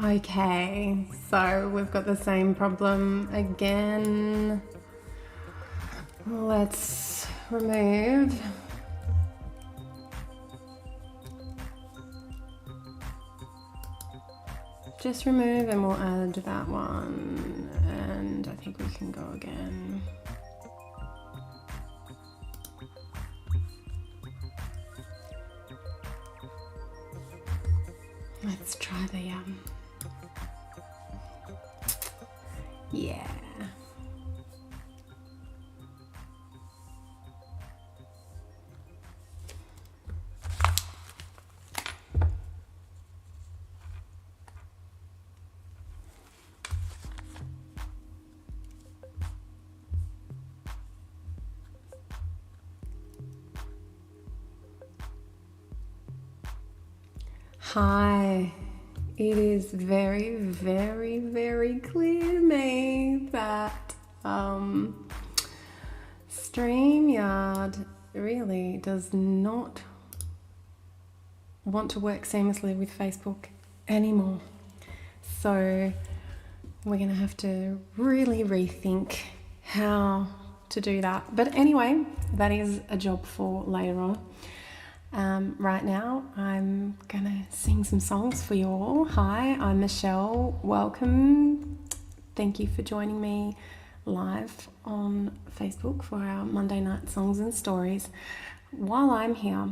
Okay, so we've got the same problem again. Let's remove. Just remove and we'll add that one. And I think we can go again. Let's try the yeah. Hi. It is very, very, very clear to me that StreamYard really does not want to work seamlessly with Facebook anymore. So we're going to have to really rethink how to do that. But anyway, that is a job for later on. Right now, I'm gonna sing some songs for you all. Hi, I'm Michelle. Welcome. Thank you for joining me live on Facebook for our Monday night songs and stories. While I'm here,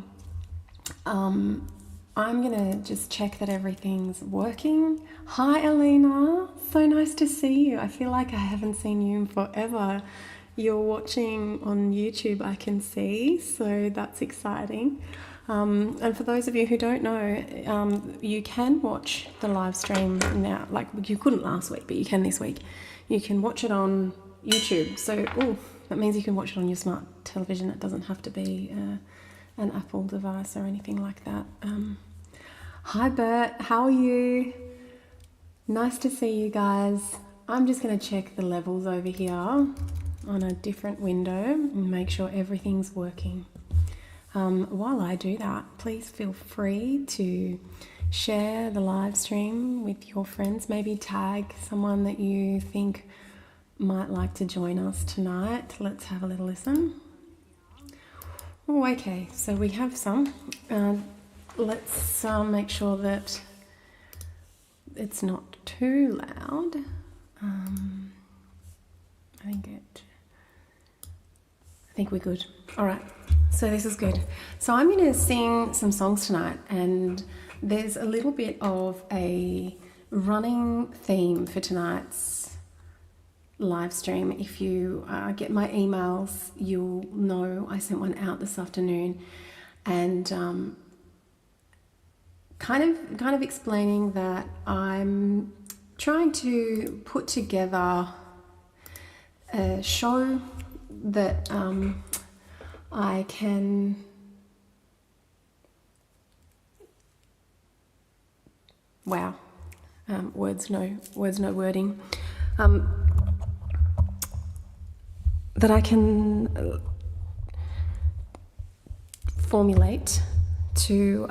I'm gonna just check that everything's working. Hi, Alina. So nice to see you. I feel like I haven't seen you in forever. You're watching on YouTube, I can see, so that's exciting. And for those of you who don't know, you can watch the live stream now. Like, you couldn't last week, but you can this week. You can watch it on YouTube. So, that means you can watch it on your smart television. It doesn't have to be an Apple device or anything like that. Hi, Bert. How are you? Nice to see you guys. I'm just going to check the levels over here on a different window and make sure everything's working. While I do that, please feel free to share the live stream with your friends. Maybe tag someone that you think might like to join us tonight. Let's have a little listen. Oh, okay, so we have some. Let's make sure that it's not too loud. I think we're good. All right, so this is good. So I'm going to sing some songs tonight, and there's a little bit of a running theme for tonight's live stream. If you get my emails, you'll know I sent one out this afternoon, and kind of explaining that I'm trying to put together a show that I can words no wording, that I can formulate to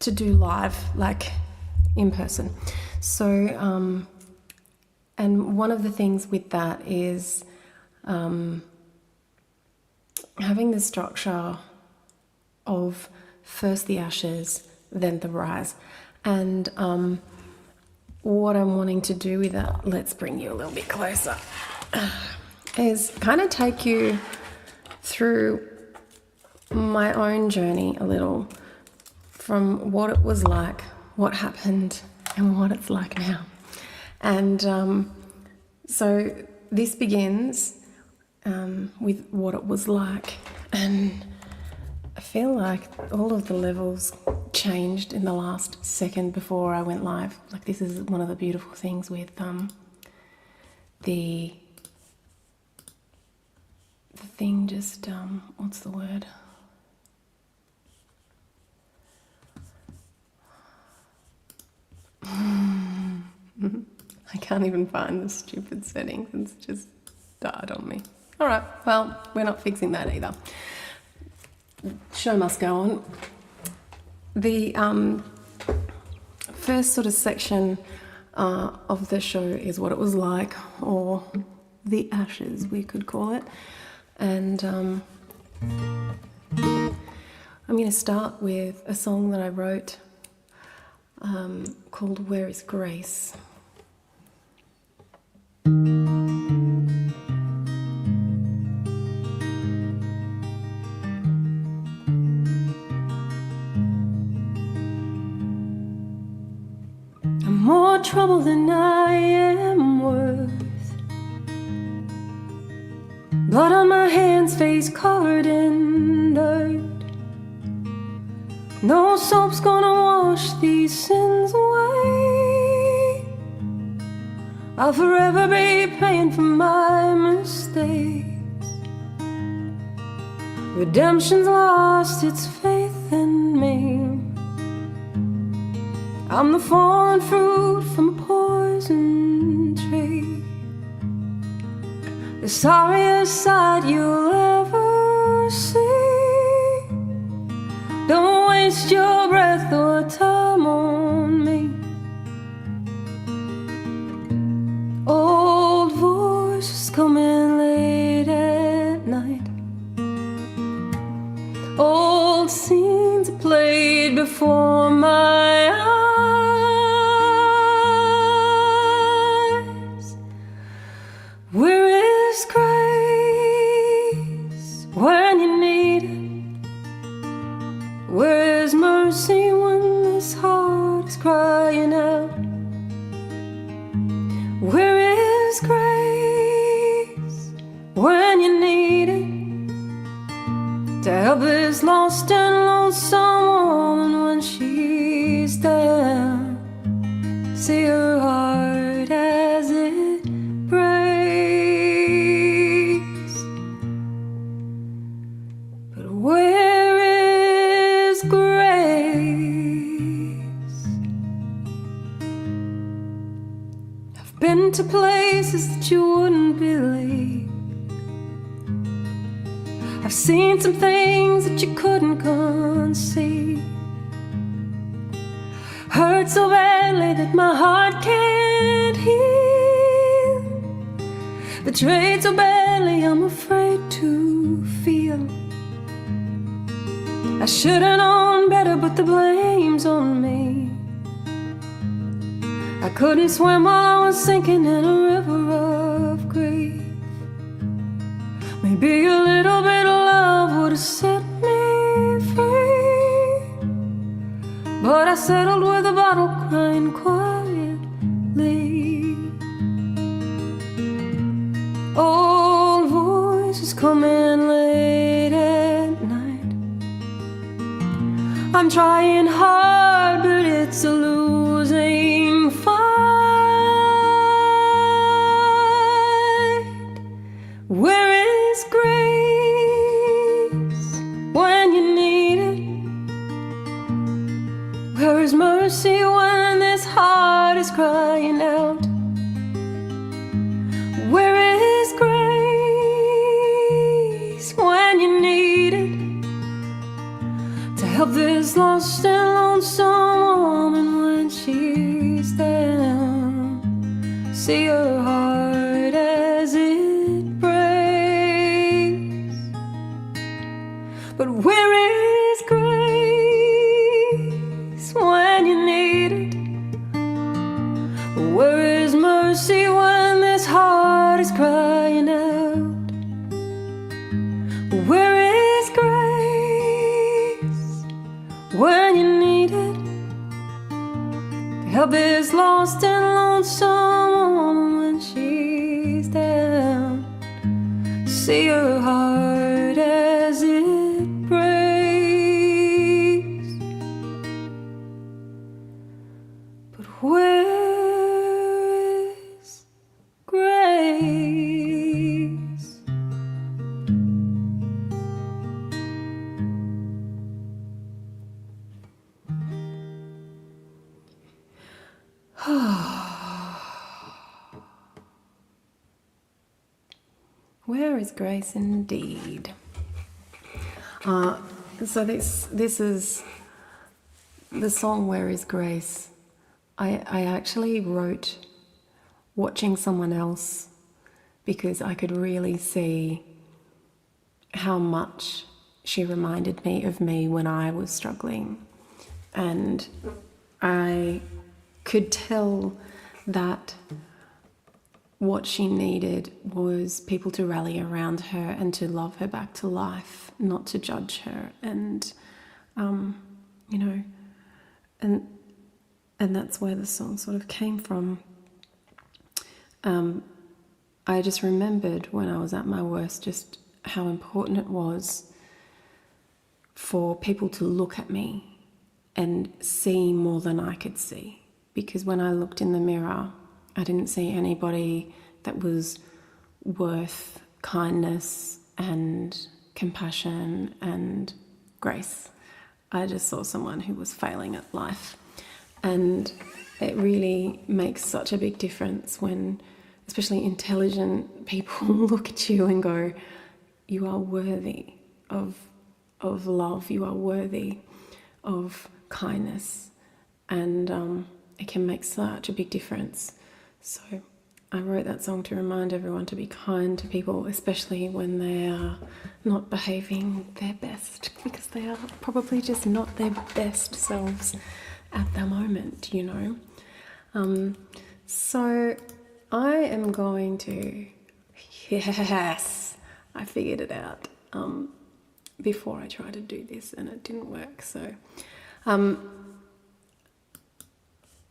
do live, like in person. So and one of the things with that is having the structure of first the ashes, then the rise. And what I'm wanting to do with that, let's bring you a little bit closer, is kind of take you through my own journey a little, from what it was like, what happened, and what it's like now. And so this begins with what it was like, and I feel like all of the levels changed in the last second before I went live. Like, this is one of the beautiful things with the thing just what's the word? I can't even find the stupid settings. It's just died on me. All right, well, we're not fixing that either. Show must go on. The first sort of section of the show is what it was like, or the ashes, we could call it. And I'm going to start with a song that I wrote called Where is Grace? I'm more trouble than I am worth. Blood on my hands, face covered in dirt. No soap's gonna wash these sins away. I'll forever be paying for my mistakes. Redemption's lost its faith in me. I'm the fallen fruit from a poison tree. The sorriest sight you'll ever see. Don't waste your breath or time on me. Old voices coming late at night. Old scenes are played before my eyes. Where is grace when you need it? Where is mercy when this heart is crying out? Where is grace when you need it? To help this lost and lonesome woman when she's down. See her heart as it breaks. But where is grace? I've been to places that you wouldn't believe. I've seen some things that you couldn't conceive. Hurt so badly that my heart can't heal. Betrayed so badly I'm afraid to feel. I should've known better, but the blame's on me. I couldn't swim while I was sinking in a river of grief. Maybe a little bit of love would have set me free, but I settled with a bottle crying quietly. Old voices coming late at night. I'm trying hard, but it's a losing fight. Where is grace when you need it? Where is mercy when this heart is crying out? Where is grace when you need it? To help this lost and lonesome woman when she's down. See her heart as it breaks. But where is grace when you need it? Where is mercy when this heart is crying out? Where is grace when you need it? To help this lost and lonesome woman when she's down. See her heart as it breaks. But where is grace? Where is grace indeed? So this is the song Where Is Grace, I actually wrote watching someone else because I could really see how much she reminded me of me when I was struggling. And I could tell that what she needed was people to rally around her and to love her back to life, not to judge her. And, you know, and that's where the song sort of came from. I just remembered when I was at my worst just how important it was for people to look at me and see more than I could see. Because when I looked in the mirror, I didn't see anybody that was worth kindness and compassion and grace. I just saw someone who was failing at life. And it really makes such a big difference when especially intelligent people look at you and go, you are worthy of love, you are worthy of kindness. And it can make such a big difference. So I wrote that song to remind everyone to be kind to people, especially when they are not behaving their best, because they are probably just not their best selves at the moment, you know. So I am going to, yes, I figured it out before I tried to do this and it didn't work. So,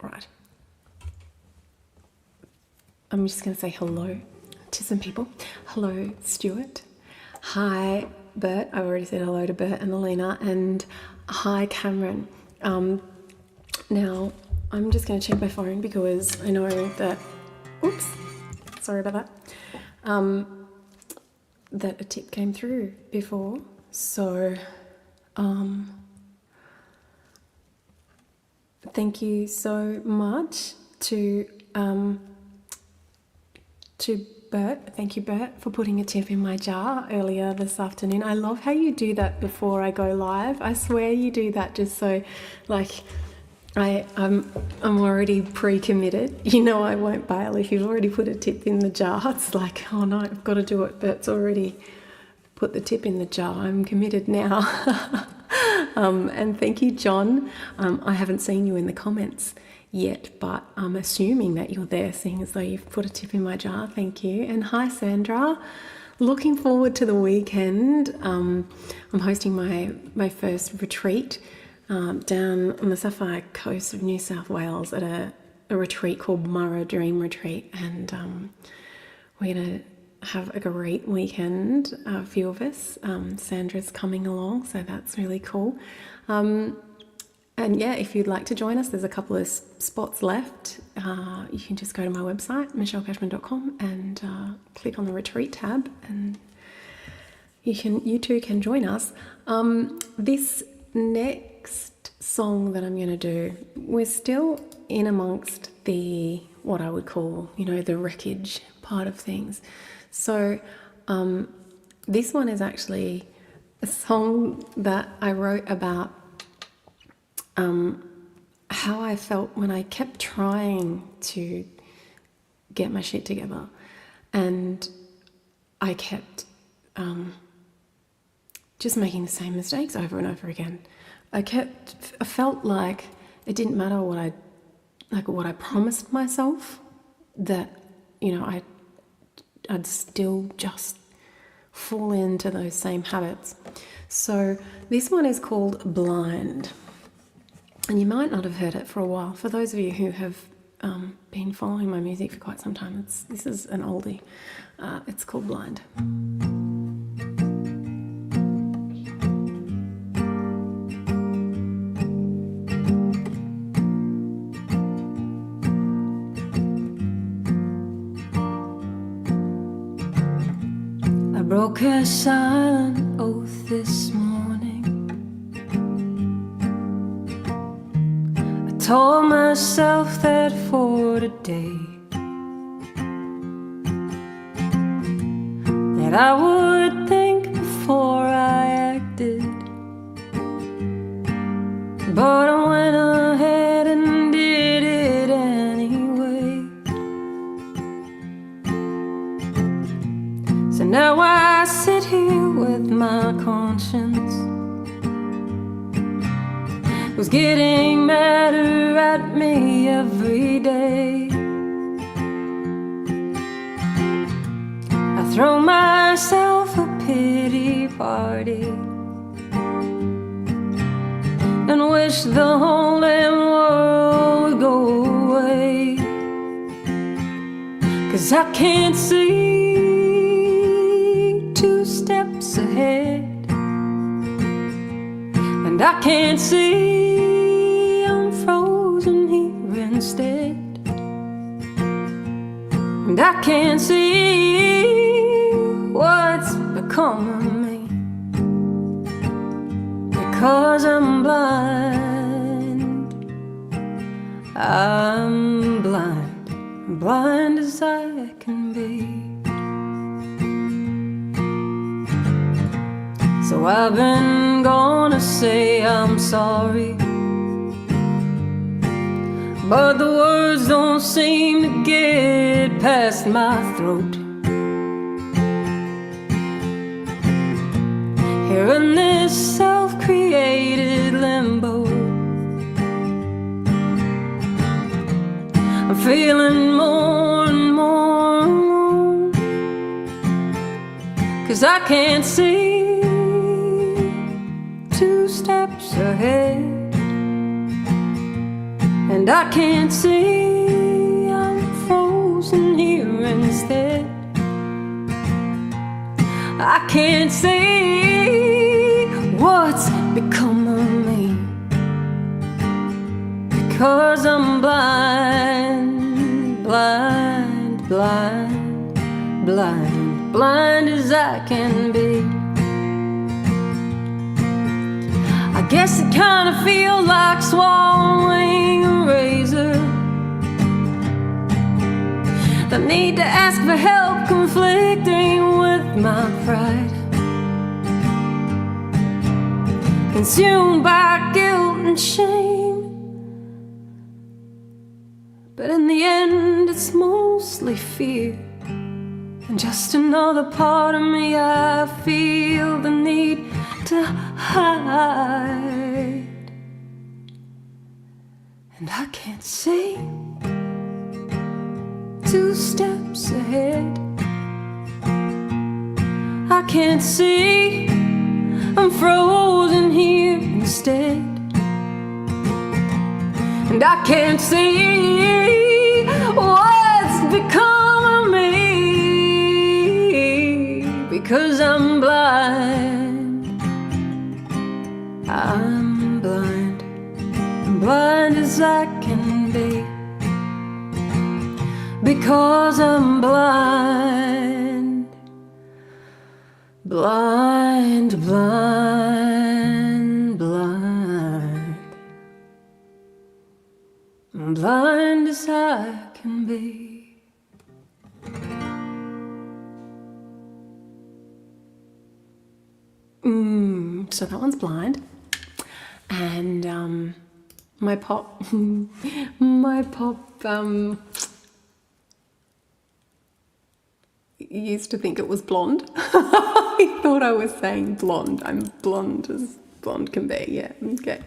right. I'm just going to say hello to some people. Hello, Stuart. Hi, Bert. I've already said hello to Bert and Alina. And hi, Cameron. Now, I'm just going to check my phone because I know that, oops, sorry about that, that a tip came through before. So, thank you so much to Bert. Thank you, Bert, for putting a tip in my jar earlier this afternoon. I love how you do that before I go live. I swear you do that just so, like, I'm already pre-committed. You know I won't bail if you've already put a tip in the jar. It's like, oh no, I've got to do it. Bert's already put the tip in the jar. I'm committed now. And thank you, John. I haven't seen you in the comments yet, but I'm assuming that you're there, seeing as though you've put a tip in my jar. Thank you. And hi, Sandra. Looking forward to the weekend. I'm hosting my first retreat down on the Sapphire Coast of New South Wales at a retreat called Murra Dream Retreat, and we're going to have a great weekend, a few of us. Sandra's coming along, so that's really cool. And yeah, if you'd like to join us, there's a couple of spots left. You can just go to my website, michellecashman.com, and click on the retreat tab, and you too can join us. This next song that I'm going to do, we're still in amongst the, what I would call, you know, the wreckage part of things. So this one is actually a song that I wrote about how I felt when I kept trying to get my shit together, and I kept just making the same mistakes over and over again. I felt like it didn't matter what I promised myself, that, you know, I'd still just fall into those same habits. So this one is called Blind. And you might not have heard it for a while. For those of you who have been following my music for quite some time, this is an oldie. It's called Blind. I broke a silent oath this morning. Told myself that for today that I would think before I acted, but when And now I sit here with my conscience, who's getting madder at me every day. I throw myself a pity party and wish the whole damn world would go away. 'Cause I can't see 2 steps ahead, and I can't see I'm frozen here instead. And I can't see what's become of me, because I'm blind. I'm blind, blind as I can be. So I've been gonna say I'm sorry, but the words don't seem to get past my throat. Here in this self-created limbo, I'm feeling more and more alone, 'cause I can't see 2 steps ahead, and I can't see I'm frozen here instead. I can't see what's become of me, because I'm blind, blind, blind, blind, blind as I can be. I guess it kinda feels like swallowing a razor. The need to ask for help conflicting with my pride, consumed by guilt and shame. But in the end it's mostly fear, and just another part of me I feel the need to hide. And I can't see 2 steps ahead. I can't see I'm frozen here instead. And I can't see what's become of me, because I'm blind. I'm blind, blind as I can be, because I'm blind, blind, blind, blind, blind as I can be. So that one's Blind. And my pop used to think it was blonde. He thought I was saying blonde. I'm blonde as blonde can be. Yeah, okay.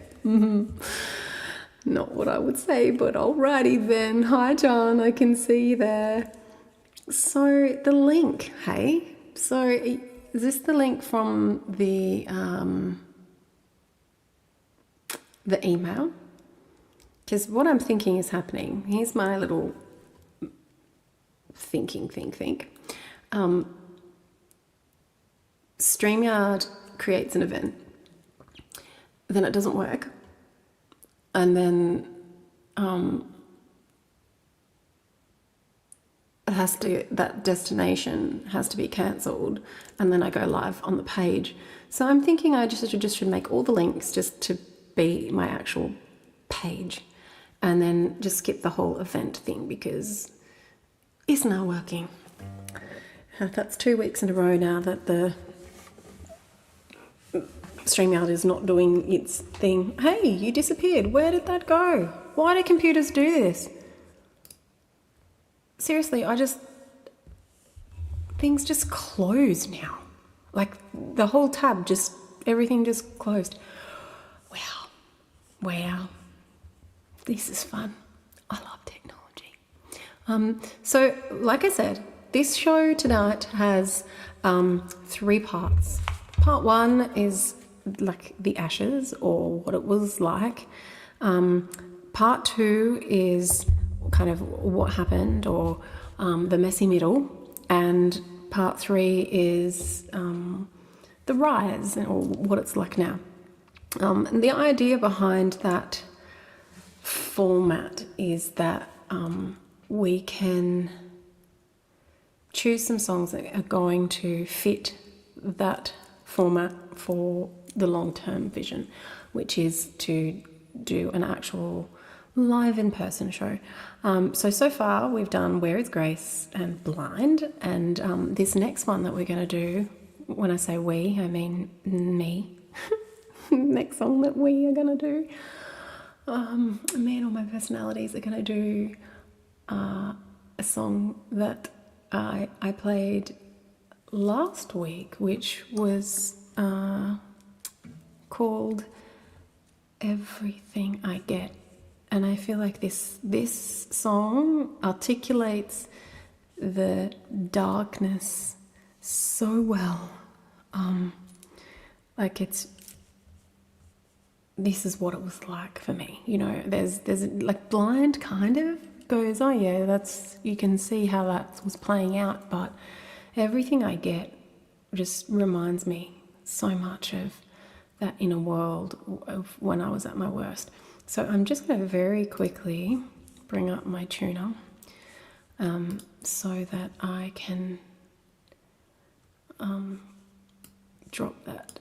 Not what I would say, but alrighty then. Hi John, I can see you there. So the link, hey? So is this the link from the email? Because what I'm thinking is happening. Here's my little think. StreamYard creates an event, then it doesn't work, and then that destination has to be cancelled, and then I go live on the page. So I'm thinking I just should make all the links just to be my actual page, and then just skip the whole event thing, because it's not working. That's 2 weeks in a row now that the StreamYard is not doing its thing. Hey, you disappeared. Where did that go? Why do computers do this? Seriously, things just closed now. Like the whole tab, everything just closed. Wow. This is fun. I love technology. So like I said, this show tonight has 3 parts. Part 1 is like the ashes or what it was like. Part 2 is kind of what happened or the messy middle. And part 3 is the rise or what it's like now. And the idea behind that format is that we can choose some songs that are going to fit that format for the long-term vision, which is to do an actual live in-person show. So far we've done Where Is Grace and Blind, and this next one that we're going to do, when I say we, I mean me. Next song that we are going to do, me and all my personalities are going to do a song that I played last week, which was called Everything I Get. And I feel like this song articulates the darkness so well. Like this is what it was like for me. You know, there's like Blind kind of goes, oh yeah, that's, you can see how that was playing out, but Everything I Get just reminds me so much of that inner world of when I was at my worst. So I'm just going to very quickly bring up my tuner so that I can drop that.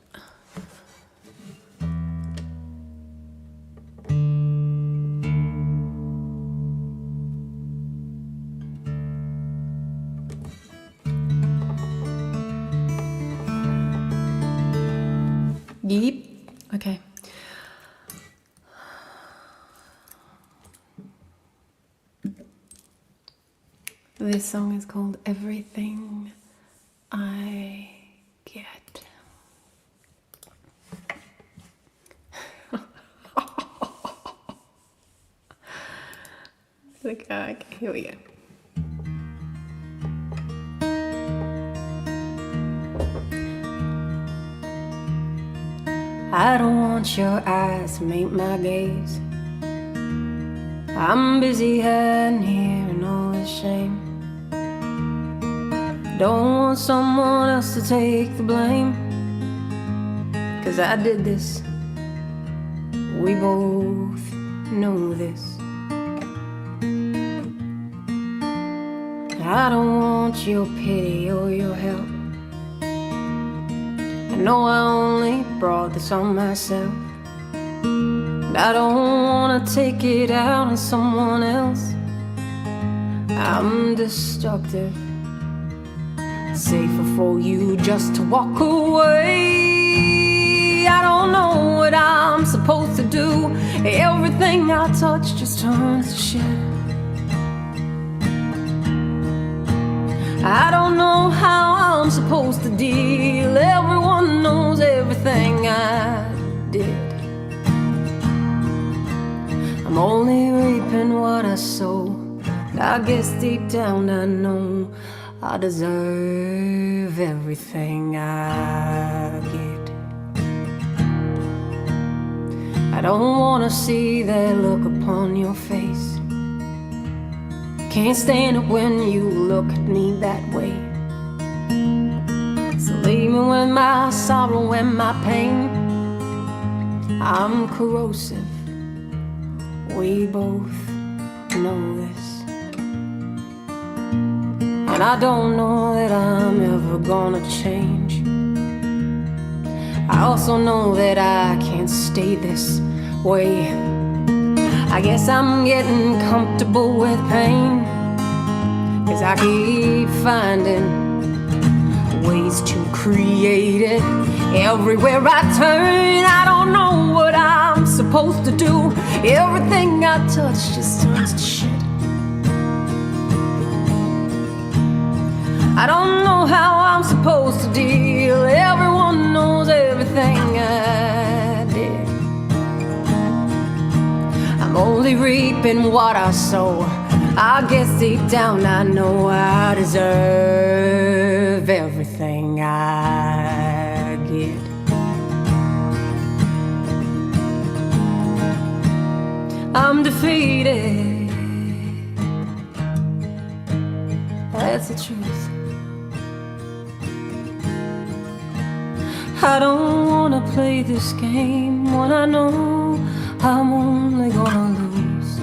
Yep. Okay. This song is called Everything I Get. Okay, here we go. I don't want your eyes to meet my gaze. I'm busy hiding here in all this shame. Don't want someone else to take the blame, 'cause I did this. We both know this. I don't want your pity or your help. I know I only brought this on myself, and I don't wanna take it out on someone else. I'm destructive. It's safer for you just to walk away. I don't know what I'm supposed to do. Everything I touch just turns to shit. I don't know how I'm supposed to deal. Everyone knows everything I did. I'm only reaping what I sow. I guess deep down I know I deserve everything I get. I don't wanna see that look upon your face. Can't stand it when you look at me that way. So leave me with my sorrow and my pain. I'm corrosive. We both know this. And I don't know that I'm ever gonna change. I also know that I can't stay this way. I guess I'm getting comfortable with pain, 'cause I keep finding ways to create it. Everywhere I turn, I don't know what I'm supposed to do. Everything I touch just turns to shit. I don't know how I'm supposed to deal. Everyone knows everything I did. I'm only reaping what I sow. I guess deep down I know I deserve everything I get. I'm defeated, that's the truth. I don't wanna play this game when I know I'm only gonna lose.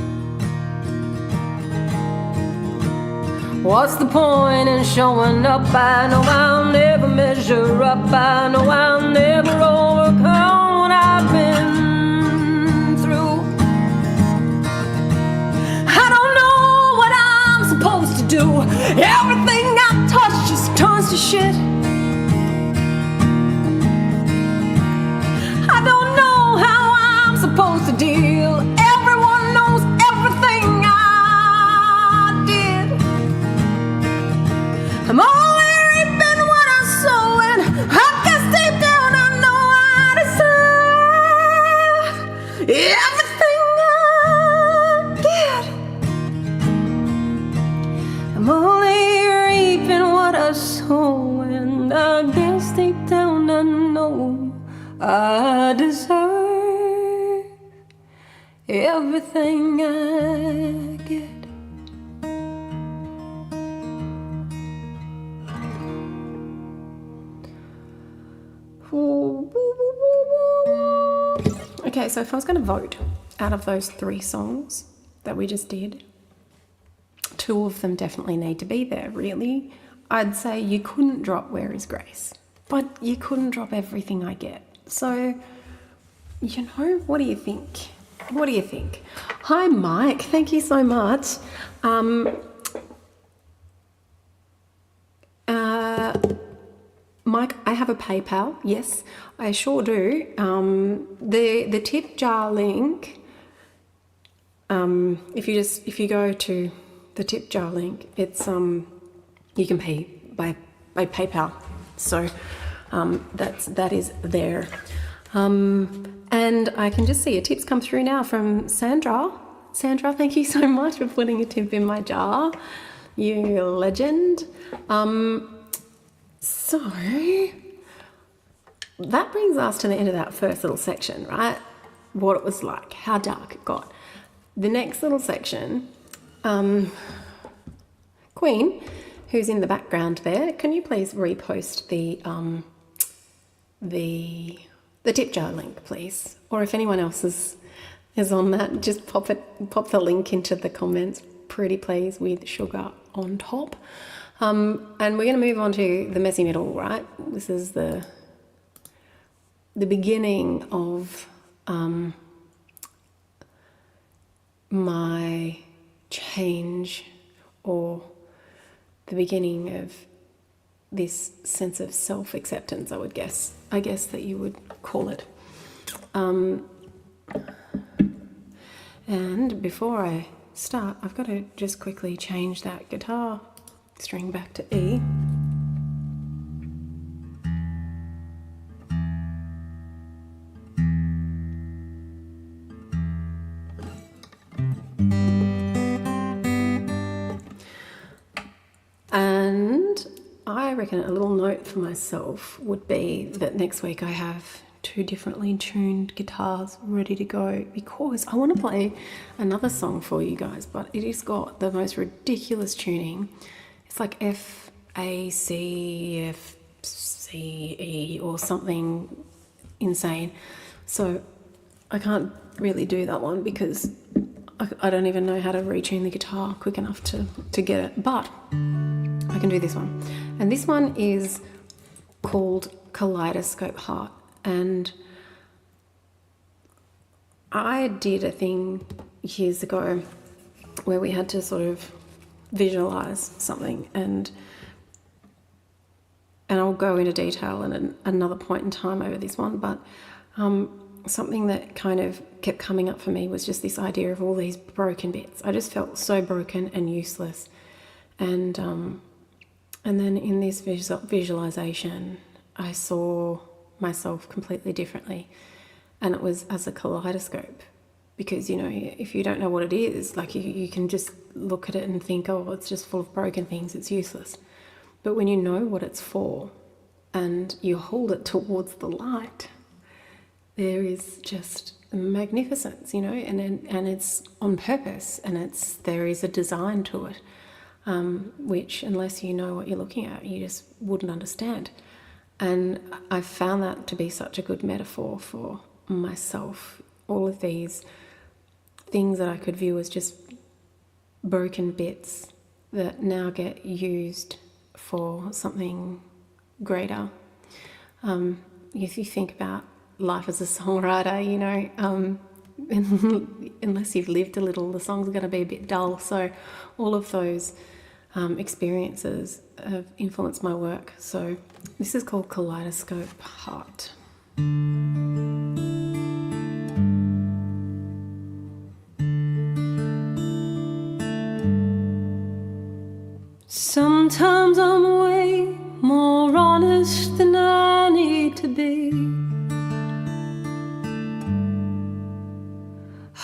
What's the point in showing up? I know I'll never measure up. I know I'll never overcome what I've been through. I don't know what I'm supposed to do. Everything I touch just turns to shit. I don't know how I'm supposed to deal. Everyone knows everything I did. I'm only reaping what I sow, and I guess deep down I know I deserve everything I get. I'm only reaping what I sow, and I guess deep down I know I deserve everything I get. Okay, so if I was going to vote out of those 3 songs that we just did, 2 of them definitely need to be there, really. I'd say you couldn't drop Where Is Grace, but you couldn't drop Everything I Get. So, you know, what do you think? What do you think? Hi, Mike. Thank you so much. Mike, I have a PayPal. Yes, I sure do. The tip jar link. If you go to the tip jar link, it's you can pay by PayPal. So that is there. And I can just see a tip's come through now from Sandra. Sandra, thank you so much for putting a tip in my jar. You legend. So that brings us to the end of that first little section, right? What it was like, how dark it got. The next little section, Queen, who's in the background there, can you please repost the tip jar link, please? Or if anyone else is on that, just pop the link into the comments, pretty please, with sugar on top. And we're going to move on to the messy middle, right? This is the beginning of my change, or the beginning of this sense of self-acceptance, I guess that you would call it. And before I start, I've got to just quickly change that guitar string back to E. And I reckon a little note for myself would be that next week I have 2 differently tuned guitars ready to go, because I want to play another song for you guys, but it has got the most ridiculous tuning. It's like F, A, C, F, C, E, or something insane. So I can't really do that one because I don't even know how to retune the guitar quick enough to get it. But I can do this one. And this one is called Kaleidoscope Heart. And I did a thing years ago where we had to sort of visualize something, and I'll go into detail in another point in time over this one, but something that kind of kept coming up for me was just this idea of all these broken bits. I just felt so broken and useless, and And then in this visualization, I saw myself completely differently. And it was as a kaleidoscope. Because, you know, if you don't know what it is, like you can just look at it and think, oh, it's just full of broken things, it's useless. But when you know what it's for and you hold it towards the light, there is just magnificence, you know, and it's on purpose, and there is a design to it, which unless you know what you're looking at, you just wouldn't understand. And I found that to be such a good metaphor for myself. All of these things that I could view as just broken bits that now get used for something greater. If you think about life as a songwriter, you know, unless you've lived a little, the songs are going to be a bit dull. So all of those experiences have influenced my work. So this is called Kaleidoscope Heart. Sometimes I'm way more honest than I need to be.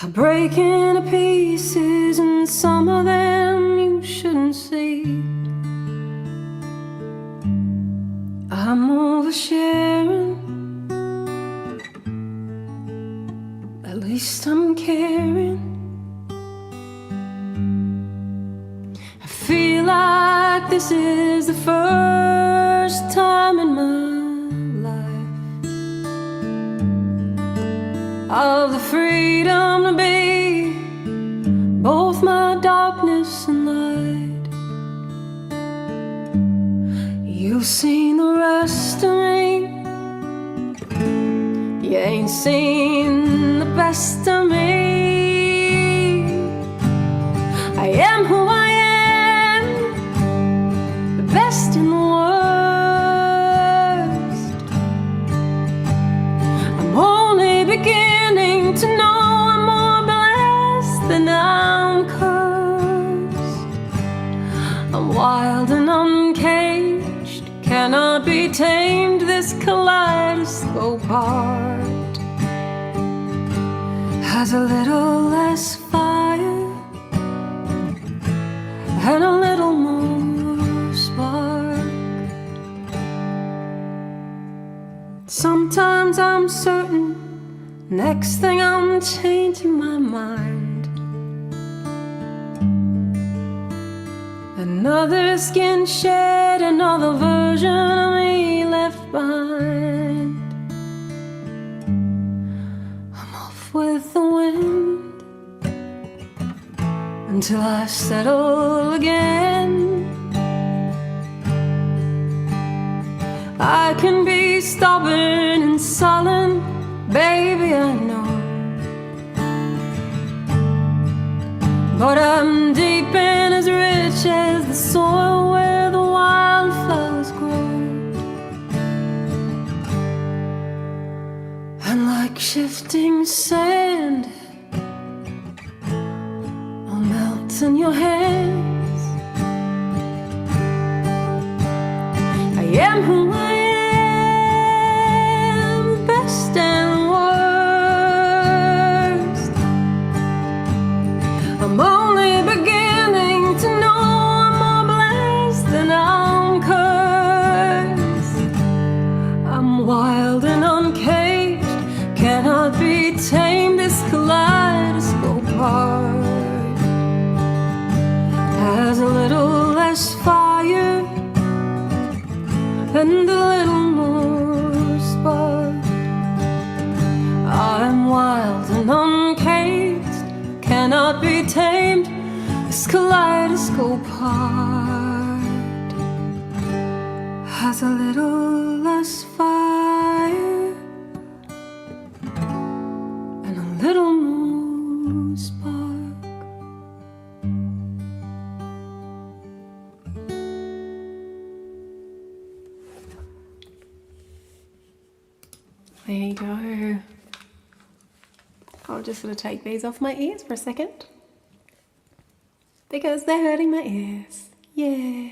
I break into pieces, and some of them you shouldn't see. I'm oversharing, at least I'm caring. I feel like this is the first time in my life of the freedom to be both my darkness and light. You've seen the rest of me, you ain't seen the best of me. I am who I am, the best and the worst. I'm only beginning to know I'm more blessed than I'm cursed. I'm wild and uncaged, cannot be tamed. This kaleidoscope heart has a little less fire and a little more spark. Sometimes I'm certain, next thing I'm changing my mind. Another skin shed, another version of me left behind. I'm off with the wind until I settle again. I can be stubborn and sullen, baby, I know, but I'm deep and as rich as the soil where the wildflowers grow. And like shifting sand, I'll melt in your hands. I am who I am, the best and worst. I'm only beginning to know I'm more blessed than I'm cursed. I'm wild and uncaged, cannot be tamed. This kaleidoscope heart has a little less fire and a little more spark. I'm wild and uncaged, cannot be tamed. This kaleidoscope heart has a little less fire and a little more spark. There you go. I'm just going to take these off my ears for a second because they're hurting my ears. Yeah.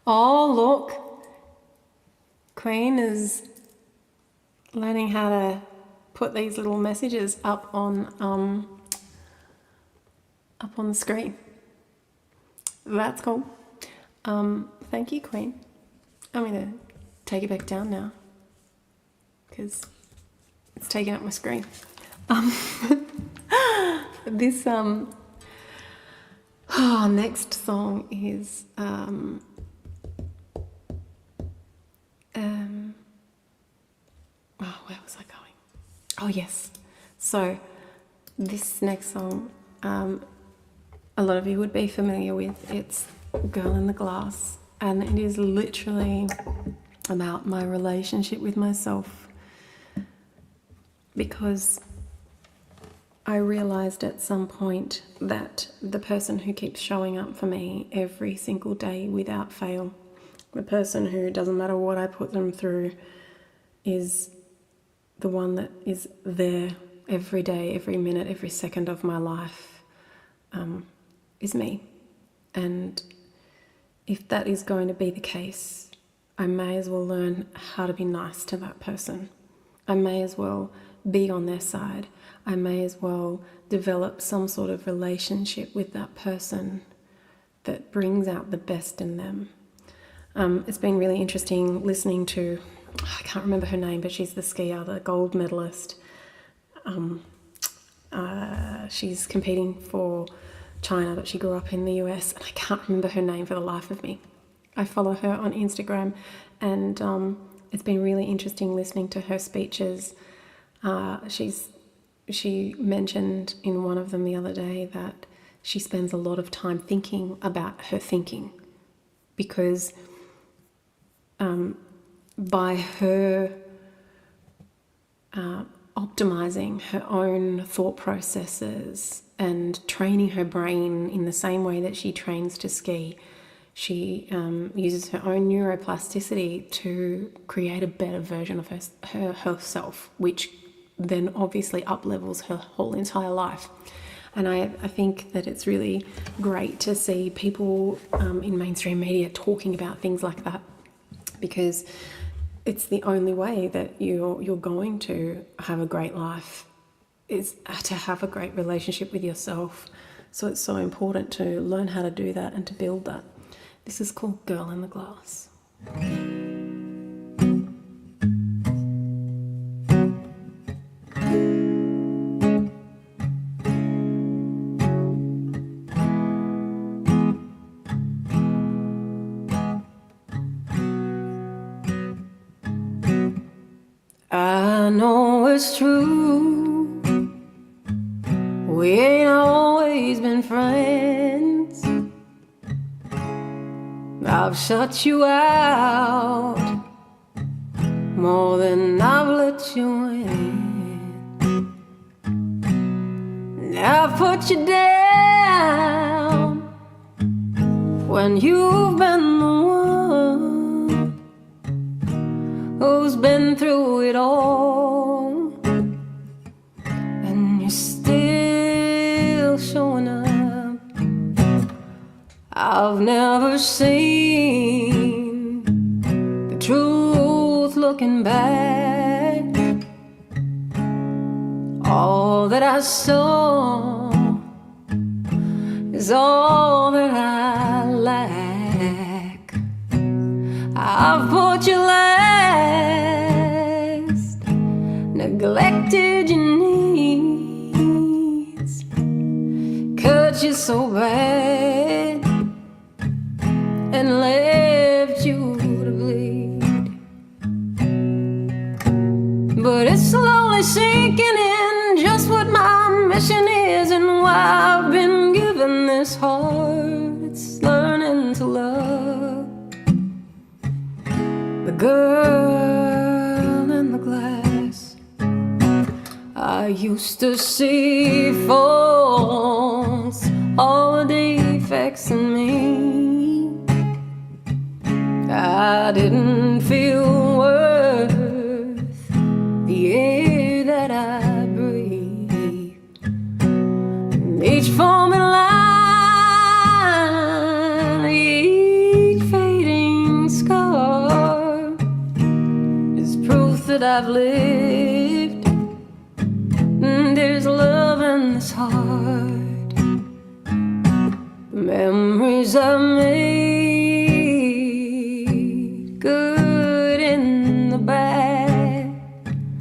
Oh, look. Queen is learning how to put these little messages up on the screen. That's cool. Thank you, Queen. I'm gonna take it back down now because it's taking up my screen. This next song is where was I going? Oh yes. So this next song, a lot of you would be familiar with. It's Girl in the Glass, and it is literally about my relationship with myself, because I realized at some point that the person who keeps showing up for me every single day without fail, the person who doesn't matter what I put them through, is the one that is there every day, every minute, every second of my life, is me. And if that is going to be the case, I may as well learn how to be nice to that person. I may as well be on their side. I may as well develop some sort of relationship with that person that brings out the best in them. It's been really interesting listening to, I can't remember her name, but she's the skier, the gold medalist. She's competing for China, but she grew up in the US, and I can't remember her name for the life of me. I follow her on Instagram, and it's been really interesting listening to her speeches. She mentioned in one of them the other day that she spends a lot of time thinking about her thinking, because by her optimizing her own thought processes and training her brain in the same way that she trains to ski, she uses her own neuroplasticity to create a better version of herself, which then obviously up-levels her whole entire life. And I think that it's really great to see people in mainstream media talking about things like that, because it's the only way that you're going to have a great life, is to have a great relationship with yourself. So it's so important to learn how to do that and to build that. This is called Girl in the Glass. I know it's true, we ain't always been friends. I've shut you out more than I've let you in. I've put you down when you've been the one who's been through it all, and you're still showing up. I've never seen the truth looking back. All that I saw is all that I lack. I've put you last, neglected your needs, cut you so bad, and left you to bleed. But it's slowly sinking in just what my mission is and why I've been given this heart. It's learning to love the girl in the glass. I used to see faults, all the defects in me. I didn't feel worth the air that I breathe. Each forming line, each fading that I've lived. There's love in this heart, the memories I've made, good in the bad,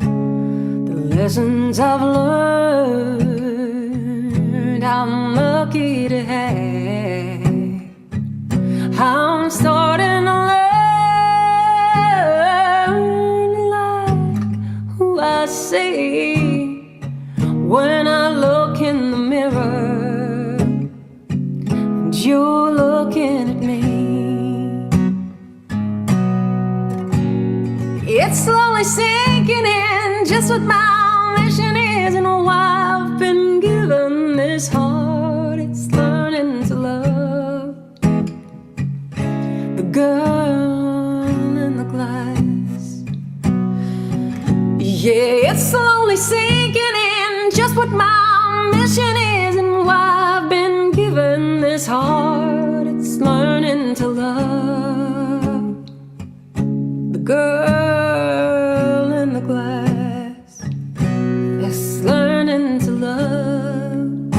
the lessons I've learned, I'm lucky to have. I'm starting to learn like who I see when I look in the mirror and you're looking at me. It's slowly sinking in just what my mission is and why I've been given this heart. It's learning to love the girl in the glass. Yeah, it's slowly sinking in just what my mission is and why I've been given this heart. It's learning to love the girl in the glass. It's learning to love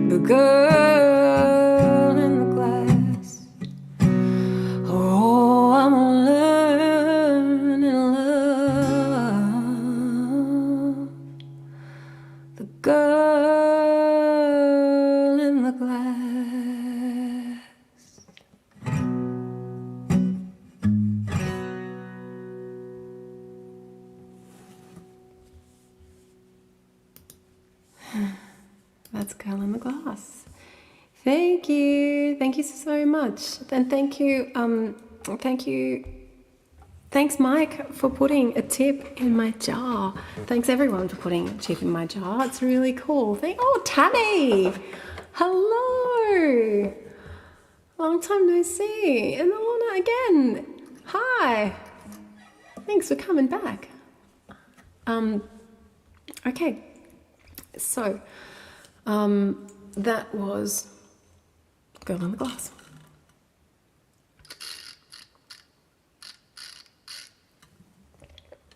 the girl in the glass. Oh, I'm learning to love the girl in the glass. That's Girl in the Glass. Thank you so much, and thanks Mike for putting a tip in my jar. Thanks everyone for putting a tip in my jar. It's really cool. Oh, Tammy, hello, long time no see, and Alana again. Hi, thanks for coming back. Okay, so that was Girl in the Glass.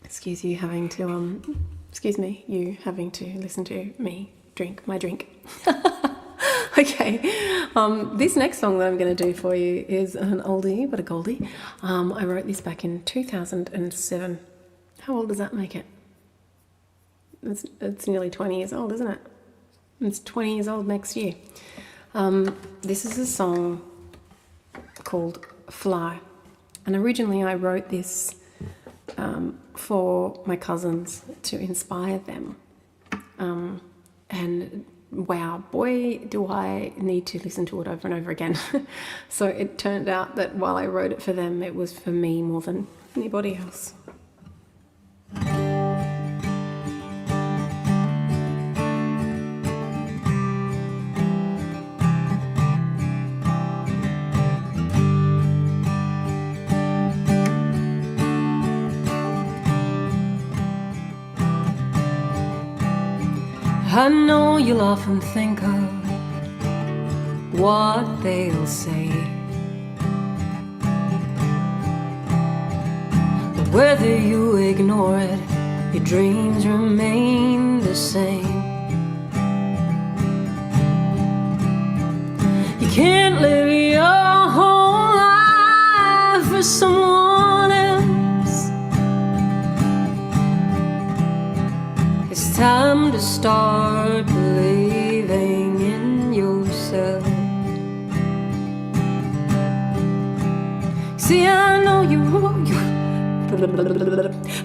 Excuse me, you having to listen to me drink my drink. Okay, this next song that I'm going to do for you is an oldie but a goldie. I wrote this back in 2007. How old does that make it? It's nearly 20 years old, isn't it? It's 20 years old next year. This is a song called Fly, and originally I wrote this for my cousins to inspire them, and wow, boy, do I need to listen to it over and over again. So it turned out that while I wrote it for them, it was for me more than anybody else. I know you'll often think of what they'll say, but whether you ignore it, your dreams remain the same. You can't live your whole life for someone else. It's time to start believing in yourself. See, I know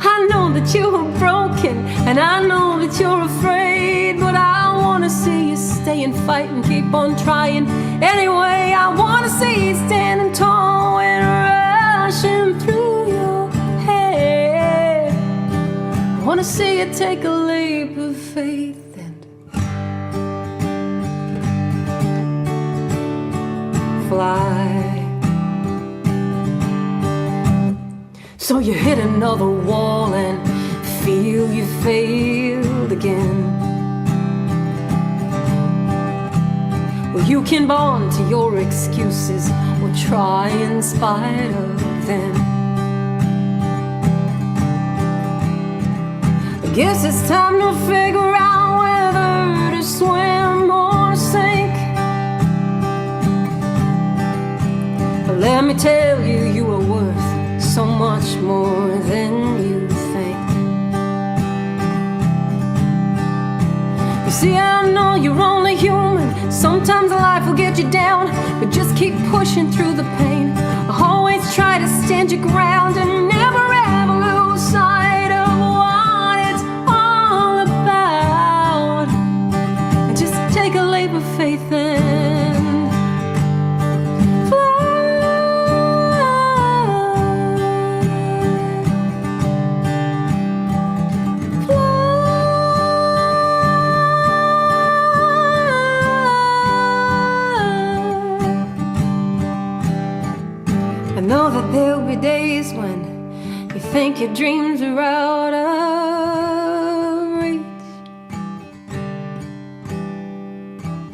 I know that you're broken, and I know that you're afraid, but I wanna see you stay and fight and keep on trying. Anyway, I wanna see you standing tall and rushing through your head. I wanna see you take a leap of faith and fly. So you hit another wall and feel you failed again. Well, you can bond to your excuses or try in spite of them. Guess it's time to figure out whether to swim or sink. But let me tell you, you are worth so much more than you think. You see, I know you're only human. Sometimes life will get you down, but just keep pushing through the pain. Always try to stand your ground and never ever lose sight of what it's all about. And just take a leap of faith and fly. I know that there'll be days when you think your dreams are out of reach,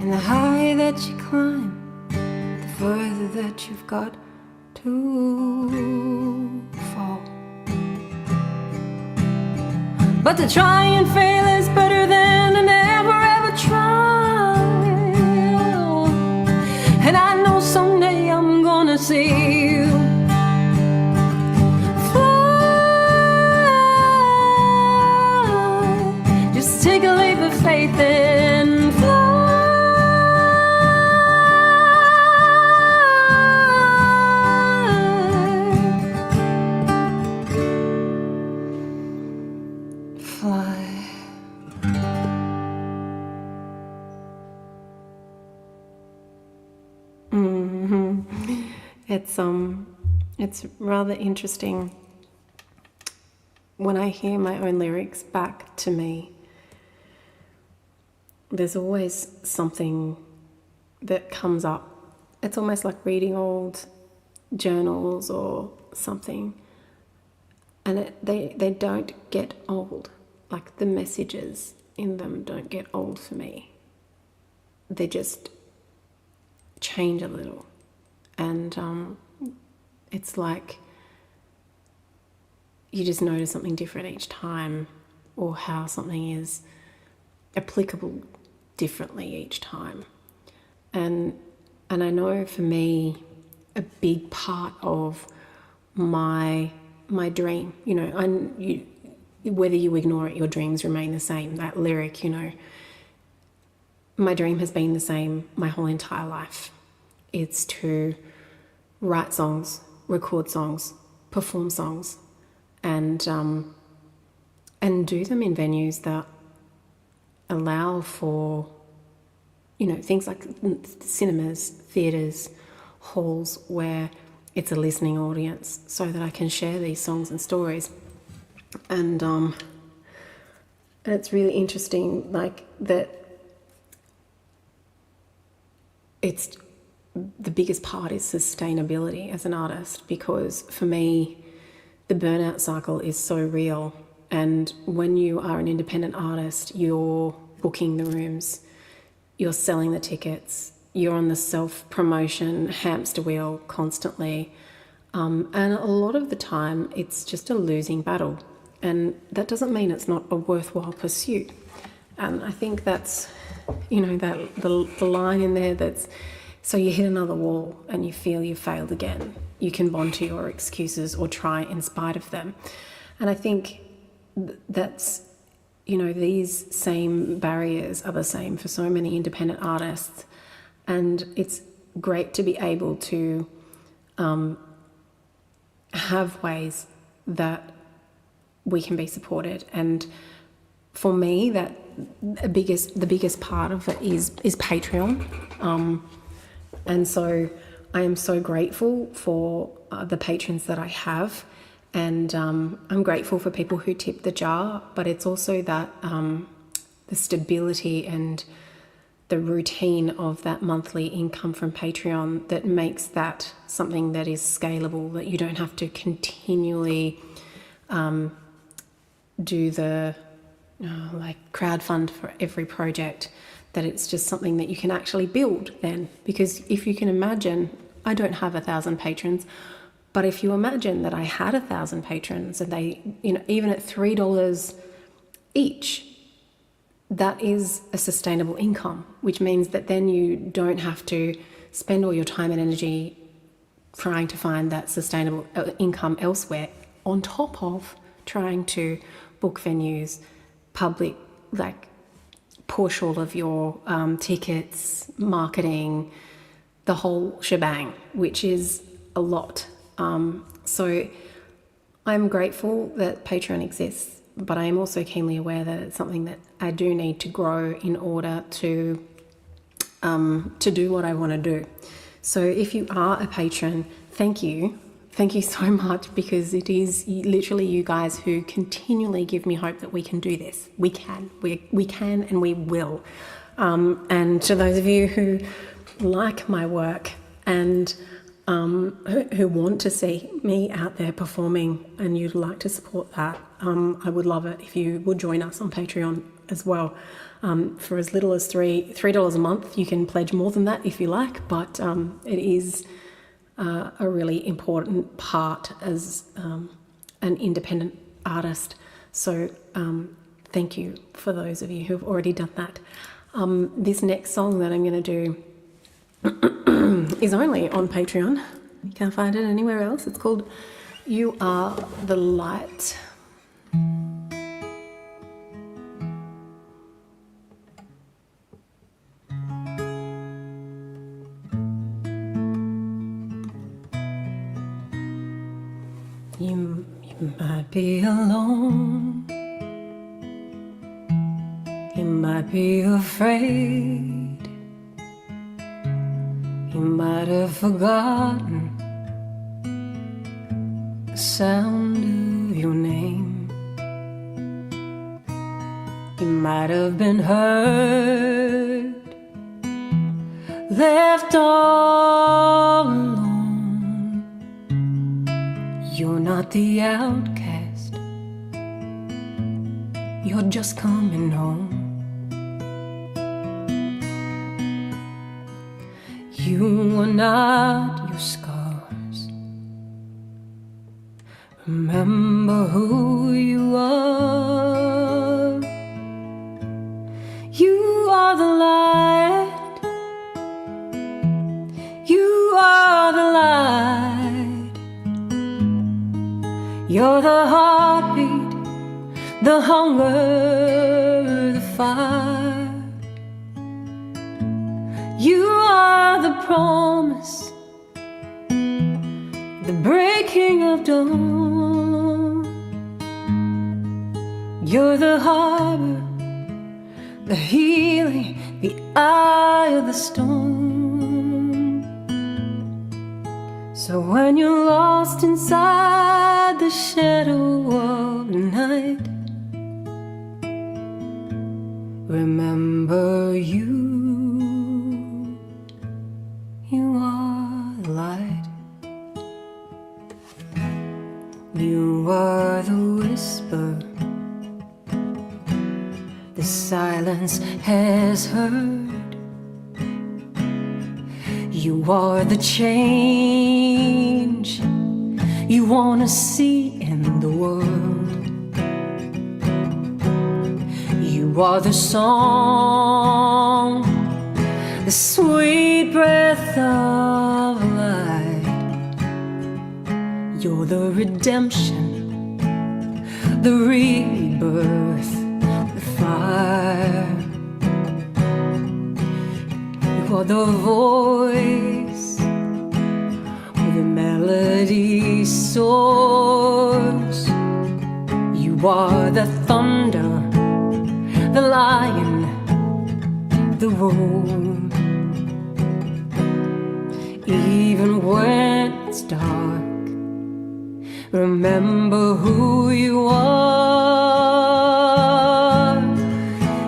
and the higher that you climb, the further that you've got to fall. But to try and fail is better than to never ever try. And I know someday I'm gonna see you fly. Just take a leap of faith and fly. It's rather interesting when I hear my own lyrics back to me. There's always something that comes up. It's almost like reading old journals or something, and they don't get old. Like the messages in them don't get old for me. They just change a little, and it's like you just notice something different each time, or how something is applicable differently each time. And I know for me, a big part of my dream, whether you ignore it, your dreams remain the same. That lyric, my dream has been the same my whole entire life. It's to write songs, record songs, perform songs, and do them in venues that allow for, things like cinemas, theatres, halls, where it's a listening audience, so that I can share these songs and stories. And it's really interesting, like that. It's the biggest part is sustainability as an artist, because for me, the burnout cycle is so real. And when you are an independent artist, you're booking the rooms, you're selling the tickets, you're on the self-promotion hamster wheel constantly. And a lot of the time, it's just a losing battle. And that doesn't mean it's not a worthwhile pursuit. And I think that's, that the line in there that's, so you hit another wall and you feel you failed again. You can bond to your excuses or try in spite of them. And I think that's, these same barriers are the same for so many independent artists. And it's great to be able to have ways that we can be supported. And for me, that the biggest part of it is Patreon. And so I am so grateful for the patrons that I have, and I'm grateful for people who tip the jar, but it's also that the stability and the routine of that monthly income from Patreon that makes that something that is scalable, that you don't have to continually do the crowdfund for every project, that it's just something that you can actually build then. Because if you can imagine, I don't have 1,000 patrons, but if you imagine that I had 1,000 patrons and they, even at $3 each. That is a sustainable income, which means that then you don't have to spend all your time and energy trying to find that sustainable income elsewhere, on top of trying to book venues, public, like push all of your tickets, marketing, the whole shebang, which is a lot. So I'm grateful that Patreon exists, but I am also keenly aware that it's something that I do need to grow in order to do what I want to do. So if you are a patron, thank you. Thank you so much, because it is literally you guys who continually give me hope that we can do this. We can and we will. And to those of you who like my work and who want to see me out there performing and you'd like to support that, I would love it if you would join us on Patreon as well. For as little as $3 a month. You can pledge more than that if you like, but it is a really important part as an independent artist. So thank you for those of you who've already done that. This next song that I'm going to do is only on Patreon. You can't find it anywhere else. It's called You Are the Light. You might be alone, you might be afraid, you might have forgotten the sound of your name. You might have been hurt, left all alone. You're not the outcast, you're just coming home. You are not your scars. Remember who you are. You are the light. You are the light. You're the heartbeat, the hunger, the fire. You are the promise, the breaking of dawn. You're the harbor, the healing, the eye of the storm. So when you're lost inside the shadow of the night, remember you are the light. You are the whisper the silence has heard. You are the change you want to see in the world. You are the song, the sweet breath of light. You're the redemption, the rebirth, the fire. You are the voice where the melody soars. You are the thunder, the lion, the roar. Even when it's dark, remember who you are.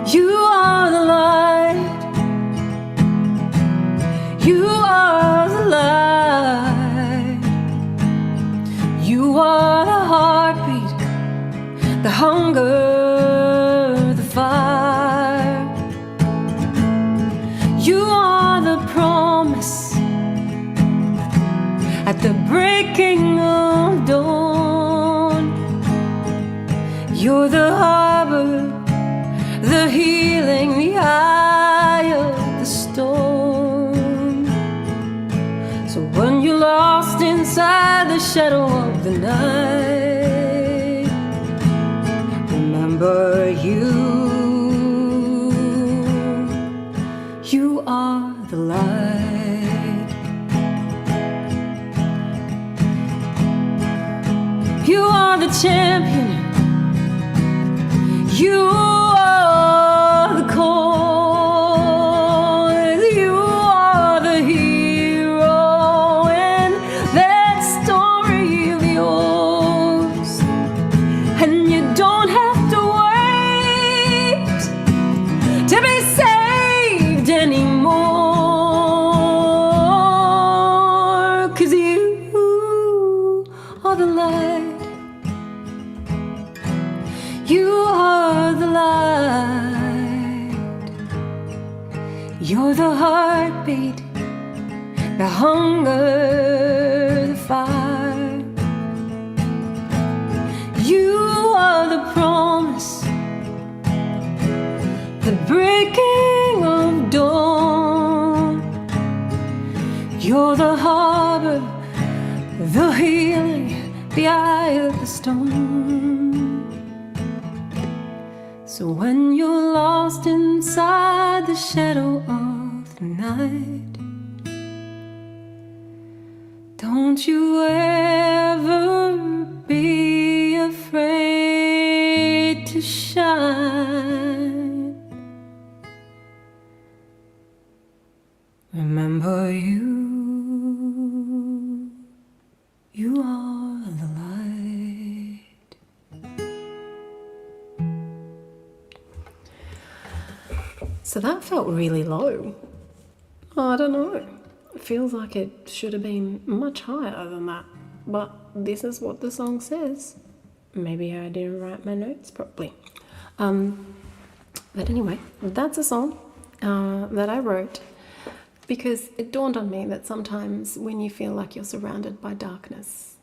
You are the light. You are the light. You are the heartbeat, the hunger, the fire. You are the promise at the breaking of dawn. You're the harbor, the healing, the eye of the storm. So when you're lost inside the shadow of the night, remember you are the light. You are the champion. You are the cause. You are the hero in that story of yours. And you don't have to wait to be saved anymore, 'cause you are the light. You are the light. You're the heartbeat, the hunger, the fire. You are the promise, the breaking of dawn. You're the harbor, the healing, the eye of the storm. So when you're lost inside the shadow of the night, don't you ever be afraid to shine. Remember you are the light. So that felt really low. I don't know. It feels like it should have been much higher than that. But this is what the song says. Maybe I didn't write my notes properly. But anyway, that's a song that I wrote because it dawned on me that sometimes when you feel like you're surrounded by darkness,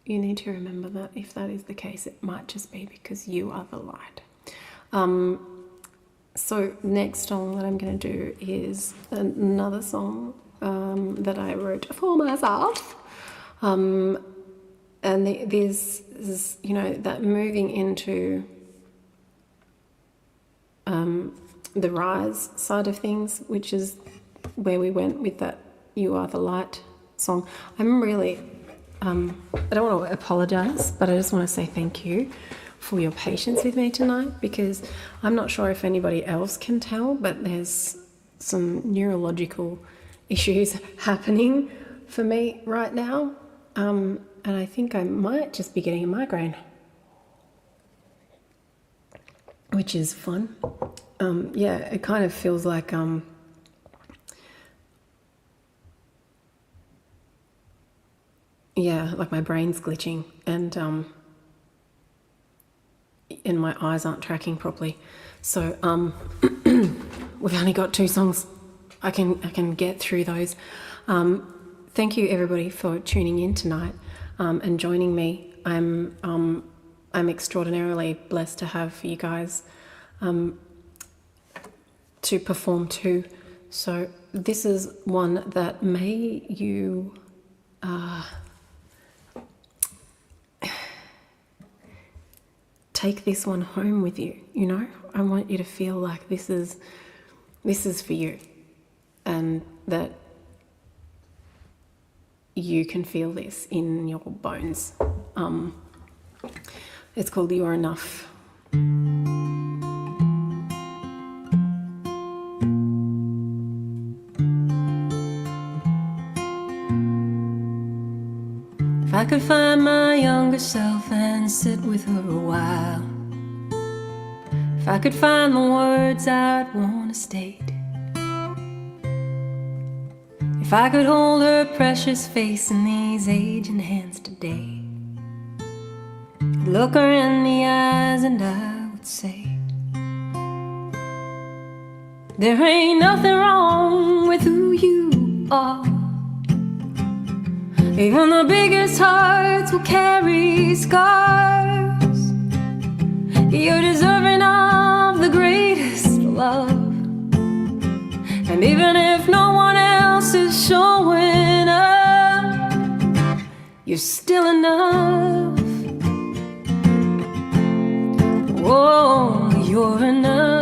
you need to remember that if that is the case, it might just be because you are the light. So next song that I'm going to do is another song that I wrote for myself. And this is, you know, that moving into the rise side of things, which is where we went with that You Are the Light song. I'm really, I don't want to apologize, but I just want to say thank you for your patience with me tonight, because I'm not sure if anybody else can tell, but there's some neurological issues happening for me right now, and I think I might just be getting a migraine, which is fun. Yeah, it kind of feels like like my brain's glitching, and my eyes aren't tracking properly. So we've only got 2 songs. I can get through those. Thank you everybody for tuning in tonight and joining me. I'm extraordinarily blessed to have you guys to perform to. So this is one that may you take this one home with you, you know? I want you to feel like this is for you, and that you can feel this in your bones. It's called You're Enough. If I could find my younger self and sit with her a while, if I could find the words I'd want to state, if I could hold her precious face in these aging hands today, I'd look her in the eyes and I would say, there ain't nothing wrong with who you are. Even the biggest hearts will carry scars. You're deserving of the greatest love. And even if no one else is showing up, you're still enough. Oh, you're enough.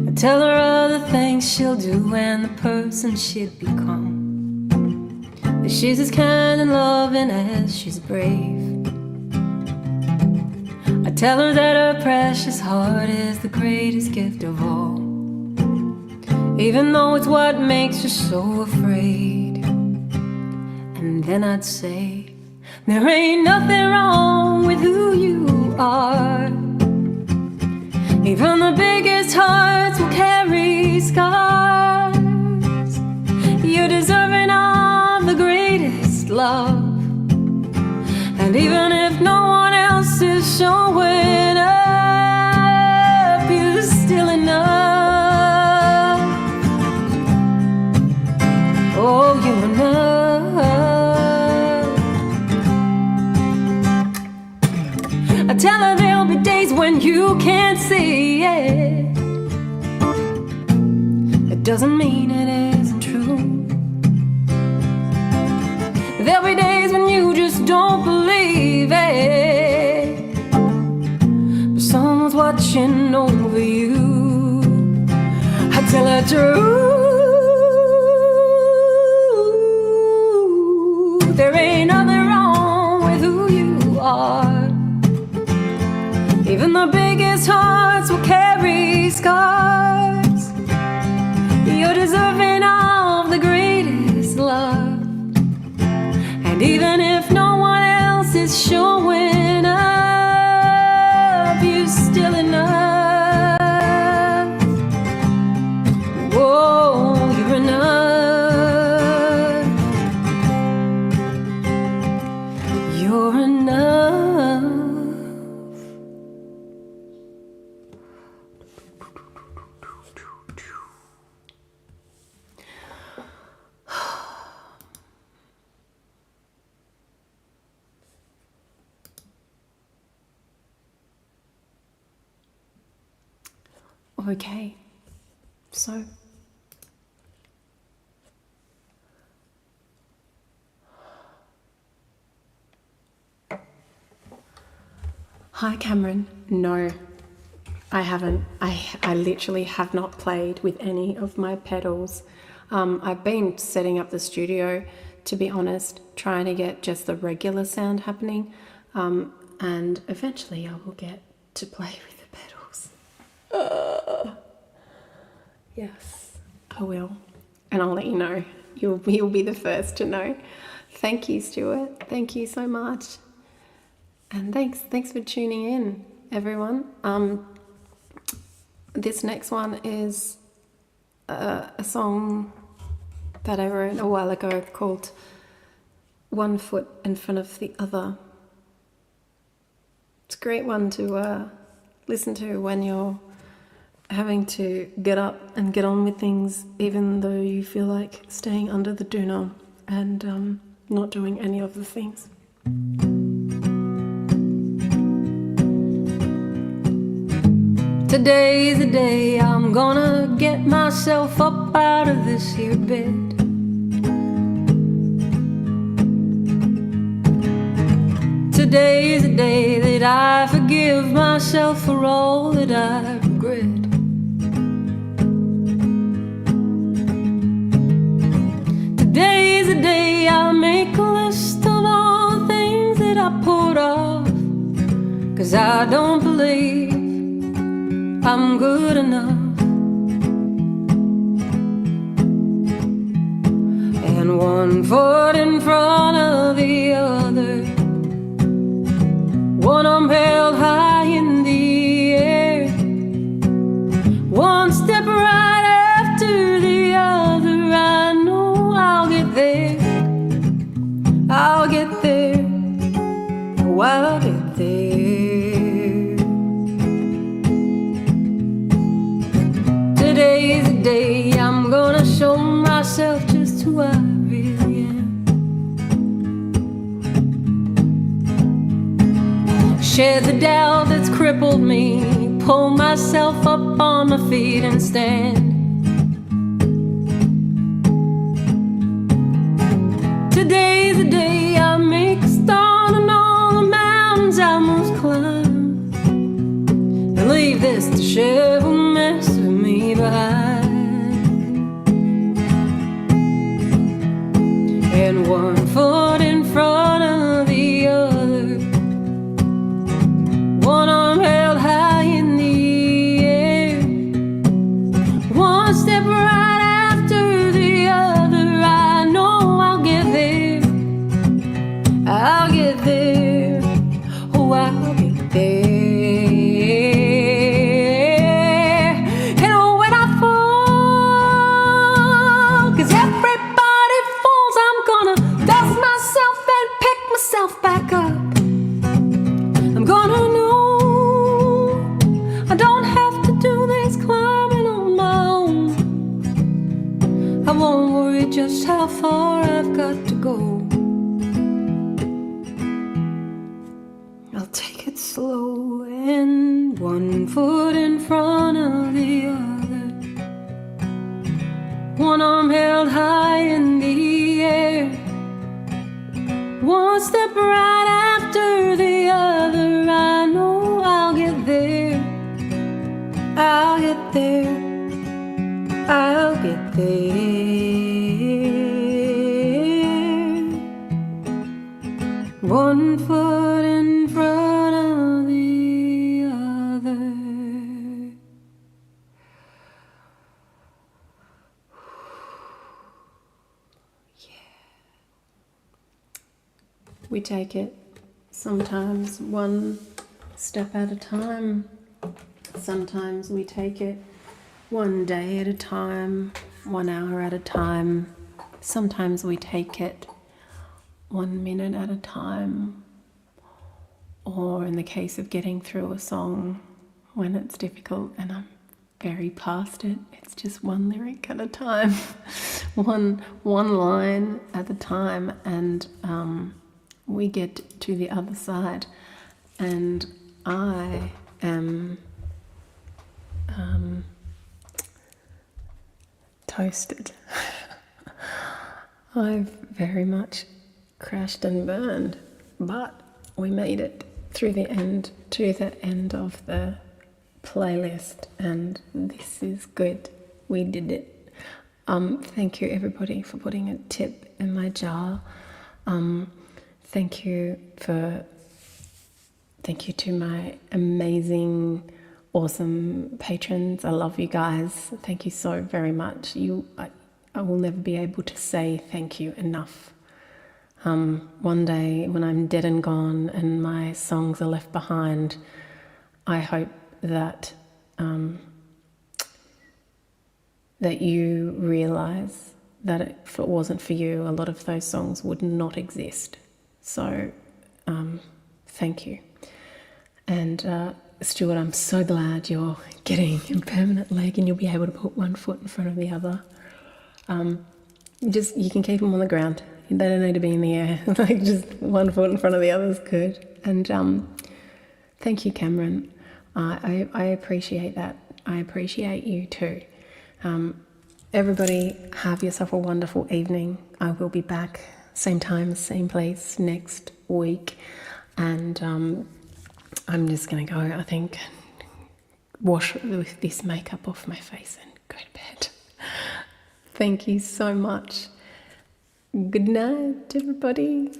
I tell her all the things she'll do and the person she'd become. That she's as kind and loving as she's brave. I tell her that her precious heart is the greatest gift of all, even though it's what makes her so afraid. And then I'd say, there ain't nothing wrong with who you are. Even the biggest hearts will carry scars. You're deserving of the greatest love. And even if no one else is showing up, you're still enough. Oh, you're enough. I tell her there'll be days when you can't see it. It doesn't mean it isn't true. There'll be days when you just don't believe it, but someone's watching over you. I tell her true. There ain't nothing wrong with who you are. Even the biggest hearts will carry scars. You're deserving of the greatest love. And even if no one else is showing up, you're still enough. Whoa, you're enough. You're enough. Okay, so hi Cameron. No, I haven't. I literally have not played with any of my pedals. I've been setting up the studio, to be honest, trying to get just the regular sound happening, and eventually I will get to play with the pedals. Yes, I will, and I'll let you know. You'll be the first to know. Thank you, Stuart. Thank you so much, and thanks for tuning in, everyone. This next one is a song that I wrote a while ago called "One Foot in Front of the Other." It's a great one to listen to when you're having to get up and get on with things, even though you feel like staying under the doona and not doing any of the things. Today's the day I'm gonna get myself up out of this here bed. Today's the day that I forgive myself for all that I regret. Today's the day I make a list of all the things that I put off, 'cause I don't believe I'm good enough. And one foot in front of the other, one arm held high in the air, one step right after the other. I know I'll get there, I'll get there, oh, I'll get there. Today's the day I'm gonna show myself just who I really am. shed the doubt that's crippled me, pull myself up on my feet and stand. Today's the day I make a start on all the mountains I must climb, and leave this disheveled mess of me behind. And one foot in front of the other, one arm held high in the air, one step right after the other. I know I'll get there, I'll get there, oh I'll get there. And oh, when I fall, 'cause everybody falls, I'm gonna dust myself and pick myself back up. I'm gonna know I don't have to do this climbing on my own. I won't worry just how far I've got to go. I'll take it slow, and one foot in front of the other, one arm held high in the air, one step right after the other. I know I'll get there, I'll get there, I'll get there. One foot in front of the other. We take it sometimes one step at a time. Sometimes we take it one day at a time, 1 hour at a time. Sometimes we take it 1 minute at a time. Or in the case of getting through a song, when it's difficult and I'm very past it, it's just one lyric at a time, one line at a time, and we get to the other side, and I am toasted. I've very much crashed and burned, but we made it through the end to the end of the playlist, and this is good. We did it. Thank you everybody for putting a tip in my jar. Thank you to my amazing, awesome patrons. I love you guys. Thank you so very much. I will never be able to say thank you enough. One day when I'm dead and gone and my songs are left behind, I hope that that you realize that if it wasn't for you, a lot of those songs would not exist. So thank you. And Stuart, I'm so glad you're getting a permanent leg and you'll be able to put one foot in front of the other. You can keep them on the ground. They don't need to be in the air. Like, just one foot in front of the other is good. And thank you, Cameron. I appreciate that. I appreciate you too. Everybody, have yourself a wonderful evening. I will be back same time, same place next week. And I'm just going to go, I think, wash this makeup off my face and go to bed. Thank you so much. Good night, everybody.